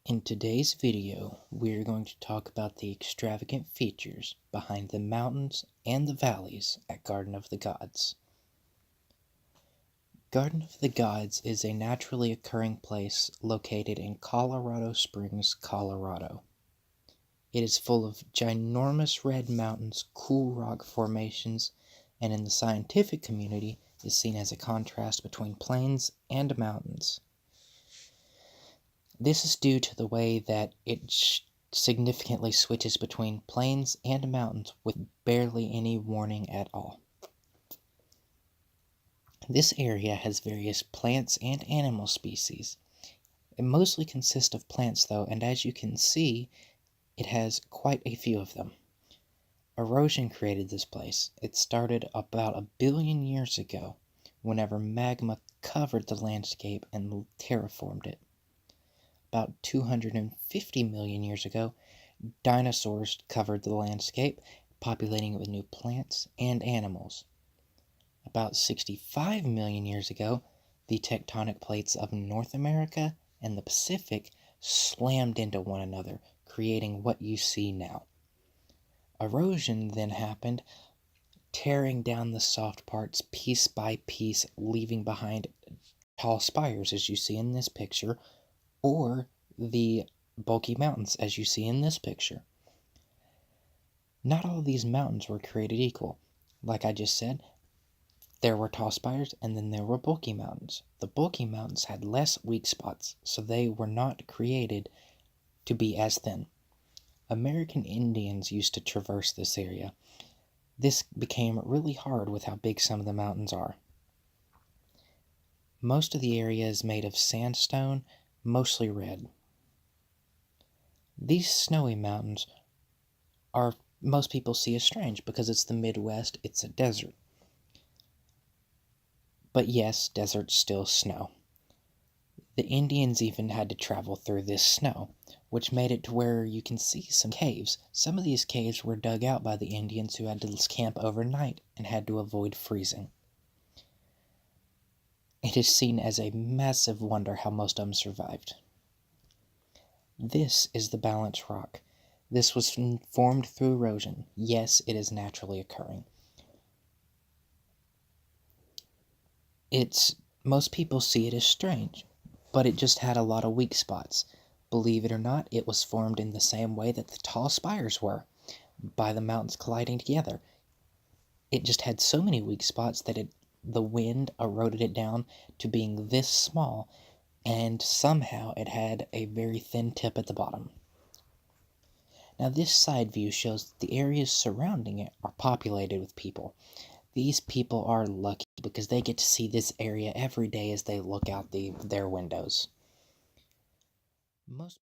In today's video, we're going to talk about the extravagant features behind the mountains and the valleys at Garden of the Gods. Garden of the Gods is a naturally occurring place located in Colorado Springs, Colorado. It is full of ginormous red mountains, cool rock formations, and in the scientific community is seen as a contrast between plains and mountains. This is due to the way that it significantly switches between plains and mountains with barely any warning at all. This area has various plants and animal species. It mostly consists of plants though, and as you can see, it has quite a few of them. Erosion created this place. It started about 1 billion years ago, whenever magma covered the landscape and terraformed it. About 250 million years ago, dinosaurs covered the landscape, populating it with new plants and animals. About 65 million years ago, the tectonic plates of North America and the Pacific slammed into one another, creating what you see now. Erosion then happened, tearing down the soft parts piece by piece, leaving behind tall spires as you see in this picture, or the bulky mountains as you see in this picture. Not all of these mountains were created equal. Like I just said, there were tall spires and then there were bulky mountains. The bulky mountains had less weak spots, so they were not created to be as thin. American Indians used to traverse this area. This became really hard with how big some of the mountains are. Most of the area is made of sandstone, mostly red. These snowy mountains most people see as strange because it's the Midwest, it's a desert. But yes, deserts still snow. The Indians even had to travel through this snow, which made it to where you can see some caves. Some of these caves were dug out by the Indians who had to camp overnight and had to avoid freezing. It is seen as a massive wonder how most of them survived. This is the Balance Rock. This was formed through erosion. Yes, it is naturally occurring. Most people see it as strange, but it just had a lot of weak spots. Believe it or not, it was formed in the same way that the tall spires were, by the mountains colliding together. It just had so many weak spots that the wind eroded it down to being this small, and somehow it had a very thin tip at the bottom. Now this side view shows that the areas surrounding it are populated with people. These people are lucky because they get to see this area every day as they look out their windows. Most